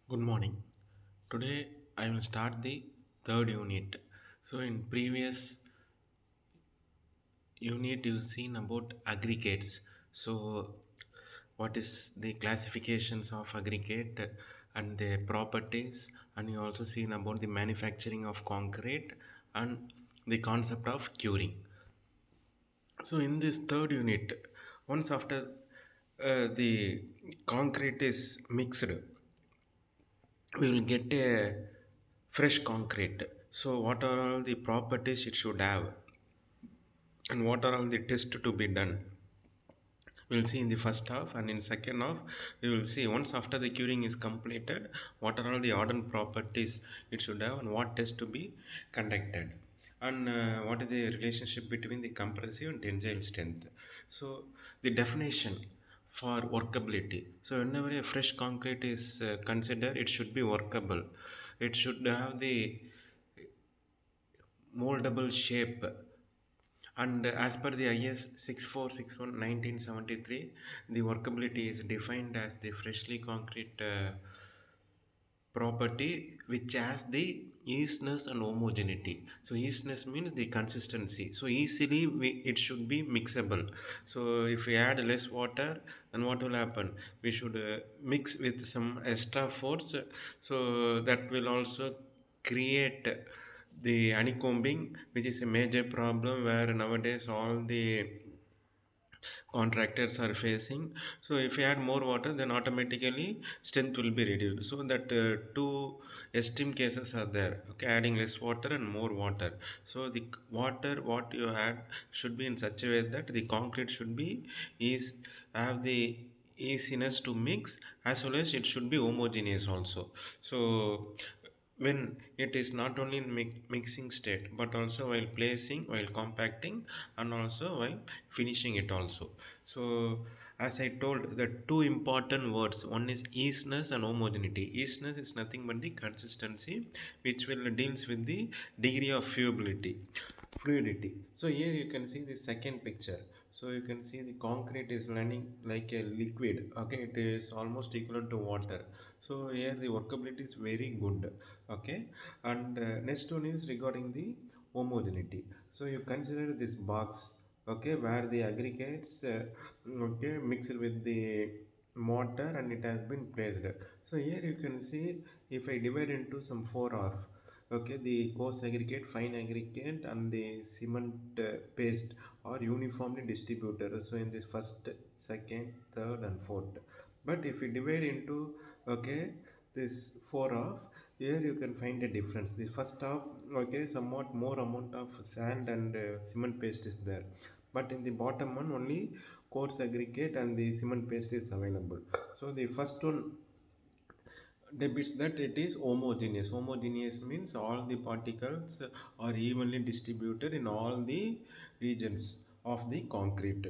Good morning. Today I will start the third unit. So in previous unit you've seen about aggregates. So what is the classifications of aggregate and their properties, and you also seen about the manufacturing of concrete and the concept of curing. So in this third unit, once after the concrete is mixed, we will get a fresh concrete. So what are all the properties it should have, and what are all the tests to be done, we'll see in the first half. And in second half we will see, once after the curing is completed, what are all the ardent properties it should have and what tests to be conducted, and what is the relationship between the compressive and tensile strength. So the definition for workability. So whenever a fresh concrete is considered, it should be workable. It should have the moldable shape. And as per the IS 6461 1973, the workability is defined as the freshly concrete property which has the easiness and homogeneity. So easiness means the consistency. So easily it should be mixable. So if we add less water, then what will happen? We should mix with some extra force. So that will also create the honeycombing, which is a major problem where nowadays all the contractors are facing. So if you add more water, then automatically strength will be reduced. So that two extreme cases are there. Okay, adding less water and more water. So the water what you add should be in such a way that the concrete should be is have the easiness to mix, as well as it should be homogeneous also. So when it is not only in mixing state, but also while placing, while compacting, and also while finishing it also. So as I told, the two important words, one is easiness and homogeneity. Easiness is nothing but the consistency, which will deals with the degree of fluidity. So here you can see the second picture. So you can see the concrete is running like a liquid. Okay, it is almost equivalent to water. So here the workability is very good. Okay, and next one is regarding the homogeneity. So you consider this box, okay, where the aggregates okay mixed with the mortar and it has been placed. So here you can see, if I divide into some four half, okay, the coarse aggregate, fine aggregate, and the cement paste are uniformly distributed. So in this first, second, third, and fourth. But if we divide into, okay, this four half, here you can find a difference. The first half, okay, somewhat more amount of sand and cement paste is there, but in the bottom one only coarse aggregate and the cement paste is available. So the first one depicts that it is homogeneous. Homogeneous means all the particles are evenly distributed in all the regions of the concrete.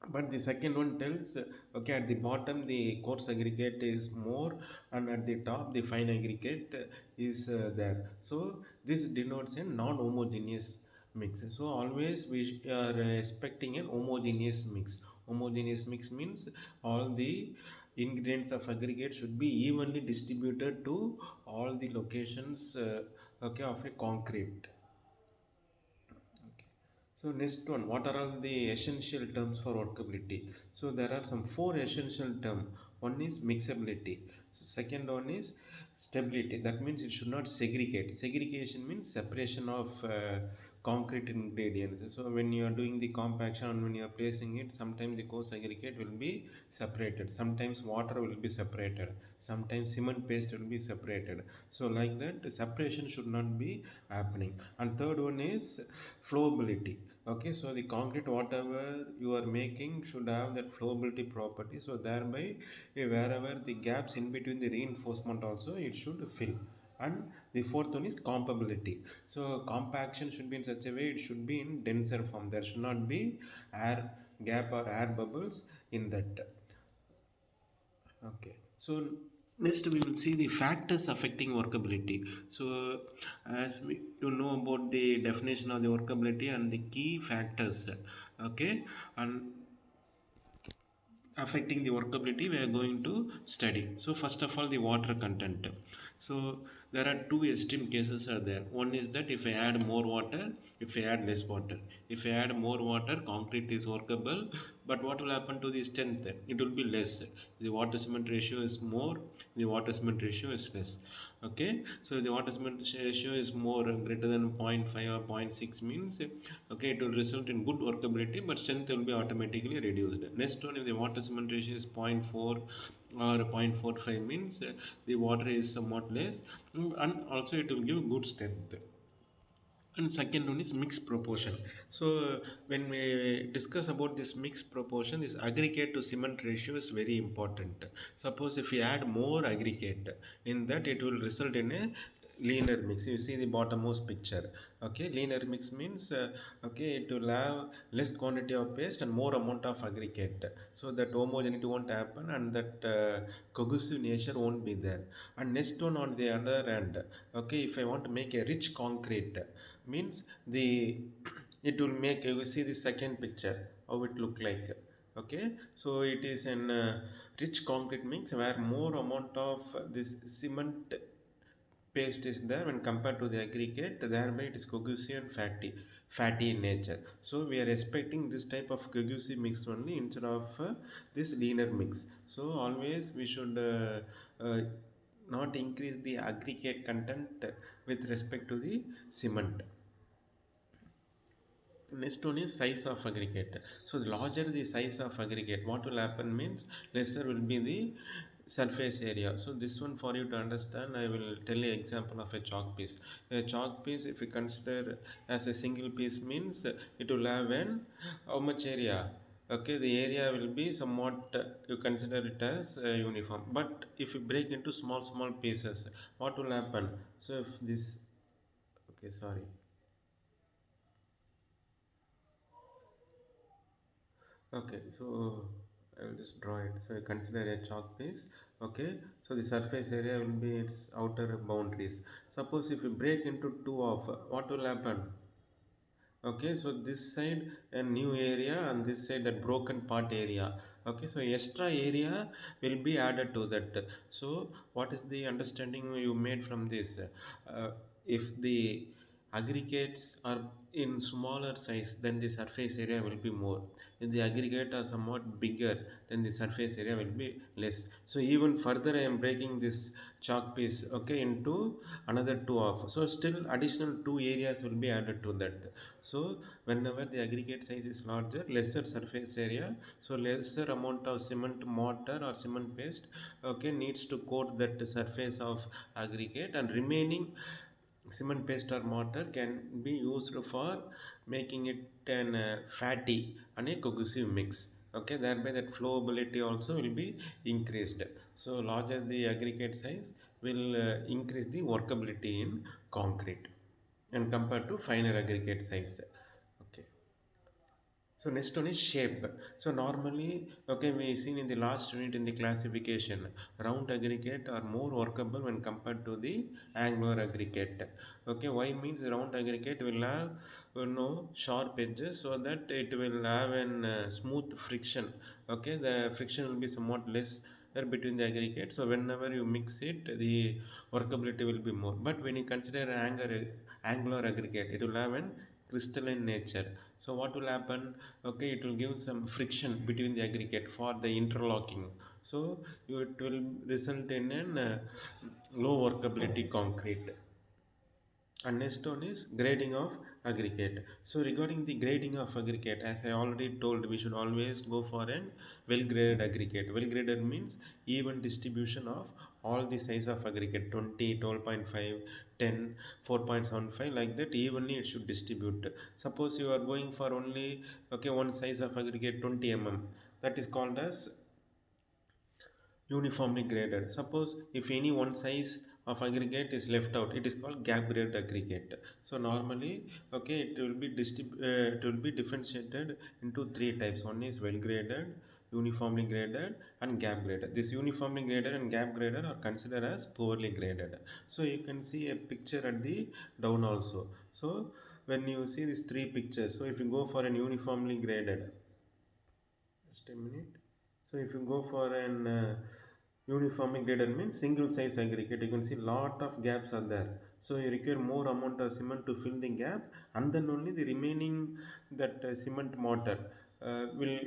But the second one tells, okay, at the bottom the coarse aggregate is more, and at the top the fine aggregate is there. So this denotes a non-homogeneous mix. So always we are expecting an homogeneous mix. Homogeneous mix means all the ingredients of aggregate should be evenly distributed to all the locations, okay, of a concrete. So next one, what are all the essential terms for workability? So there are some four essential terms. One is mixability. So second one is stability. That means it should not segregate. Segregation means separation of concrete ingredients. So when you are doing the compaction and when you are placing it, sometimes the coarse aggregate will be separated. Sometimes water will be separated. Sometimes cement paste will be separated. So like that, the separation should not be happening. And third one is flowability. Okay, so the concrete whatever you are making should have that flowability property, so thereby wherever the gaps in between the reinforcement also it should fill. And the fourth one is compatibility. So compaction should be in such a way, it should be in denser form, there should not be air gap or air bubbles in that. Okay, so next we will see the factors affecting workability. So as you know about the definition of the workability and the key factors, okay, and affecting the workability we are going to study. So first of all, the water content. So there are two extreme cases are there. One is that if I add more water, if I add less water. If I add more water, concrete is workable, but what will happen to the strength? It will be less. The water cement ratio is more, the water cement ratio is less. Okay, so the water cement ratio is more, greater than zero point 0.5 or zero point 0.6 means, okay, it will result in good workability, but strength will be automatically reduced. Next one, if the water cement ratio is zero point 0.4 or 0.45 means, the water is somewhat less, and also it will give good strength. And second one is mixed proportion. So when we discuss about this mixed proportion, this aggregate to cement ratio is very important. Suppose if we add more aggregate in that, it will result in a linear mix. You see the bottommost picture. Okay, linear mix means, okay, it will have less quantity of paste and more amount of aggregate, so that homogeneity won't happen, and that cohesive nature won't be there. And next one, on the other hand, okay, if I want to make a rich concrete, means the it will make, you see the second picture how it look like. Okay, so it is an rich concrete mix where more amount of this cement paste is there when compared to the aggregate, thereby it is cohesive and fatty in nature. So we are expecting this type of cohesive mix only instead of this linear mix. So always we should not increase the aggregate content with respect to the cement. Next one is size of aggregate. So the larger the size of aggregate, what will happen means lesser will be the surface area. So this one, for you to understand, I will tell you example of a chalk piece. A chalk piece, if you consider as a single piece means, it will have an how much area. Okay, the area will be somewhat, you consider it as uniform. But if you break into small pieces, what will happen? So if this, okay, sorry. Okay, so I will just draw it. So I consider a chalk piece. Okay, so the surface area will be its outer boundaries. Suppose if you break into two of, what will happen? Okay, so this side a new area and this side that broken part area. Okay, so extra area will be added to that. So what is the understanding you made from this? If the aggregates are in smaller size, then the surface area will be more. If the aggregate are somewhat bigger, then the surface area will be less. So even further, I am breaking this chalk piece, okay, into another two off. So still additional two areas will be added to that. So whenever the aggregate size is larger, lesser surface area, so lesser amount of cement mortar or cement paste, okay, needs to coat that surface of aggregate, and remaining cement paste or mortar can be used for making it an fatty and a cohesive mix. Okay, thereby that flowability also will be increased. So larger the aggregate size will increase the workability in concrete and compared to finer aggregate size. Okay. So next one is shape. So normally, okay, we seen in the last unit in the classification, round aggregate are more workable when compared to the angular aggregate. Okay, why means the round aggregate will have, sharp edges, so that it will have an smooth friction. Okay, the friction will be somewhat less there between the aggregate. So whenever you mix it, the workability will be more. But when you consider angular aggregate, it will have an crystalline nature. So what will happen? Okay, it will give some friction between the aggregate for the interlocking. So it will result in an low workability concrete. And next one is grading of aggregate. So regarding the grading of aggregate, as I already told, we should always go for an well graded aggregate. Well graded means even distribution of all the size of aggregate, 20, 12.5, 10, 4.75, like that evenly it should distribute. Suppose you are going for only, okay, one size of aggregate 20 mm, that is called as uniformly graded. Suppose if any one size of aggregate is left out, it is called gap graded aggregate. So normally, okay, it will be differentiated into three types. One is well graded, uniformly graded, and gap graded. This uniformly graded and gap graded are considered as poorly graded. So you can see a picture at the down also. So when you see these three pictures, so if you go for an uniformly graded, just a minute. So if you go for an uniformly graded means single size aggregate, you can see lot of gaps are there. So you require more amount of cement to fill the gap, and then only the remaining that cement mortar will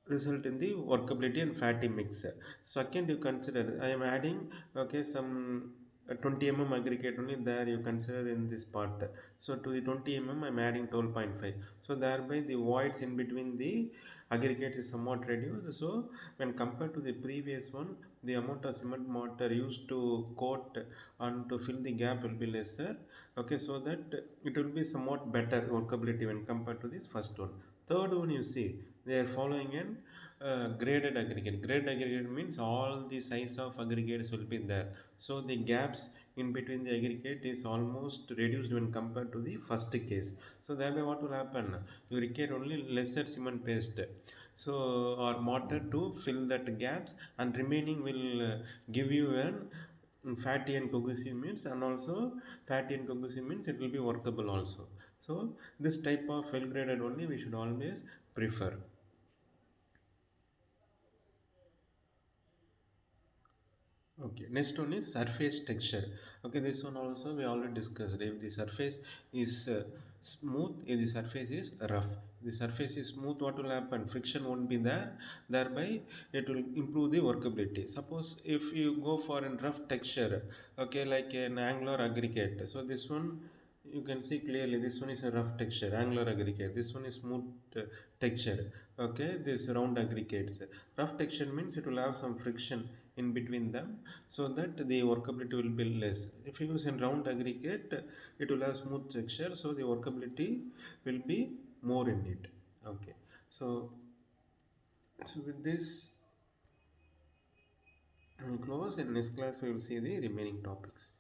result in the workability and fatty mix. Second, you consider I am adding okay some 20 aggregate only there you consider in this part. So to the 20 I'm adding 12.5. So thereby the voids in between the aggregates is somewhat reduced. So when compared to the previous one, the amount of cement mortar used to coat and to fill the gap will be lesser. Okay, so that it will be somewhat better workability when compared to this first one. Third one, you see they are following an graded aggregate. Graded aggregate means all the size of aggregates will be there. So the gaps in between the aggregate is almost reduced when compared to the first case. So thereby what will happen? You require only lesser cement paste. So or mortar to fill that gaps, and remaining will give you an fatty and cohesive means, and also fatty and cohesive means it will be workable also. So this type of well graded only we should always prefer. Okay, next one is surface texture. Okay, this one also we already discussed. If the surface is smooth, if the surface is rough, the surface is smooth, what will happen? Friction won't be there. Thereby, it will improve the workability. Suppose if you go for a rough texture, okay, like an angular aggregate. So this one you can see clearly. This one is a rough texture, angular aggregate. This one is smooth texture. Okay, this round aggregates. Rough texture means it will have some friction in between them, so that the workability will be less. If you use a round aggregate, it will have smooth texture, so the workability will be more in it. Okay, so, so with this, we close. In next class, we will see the remaining topics.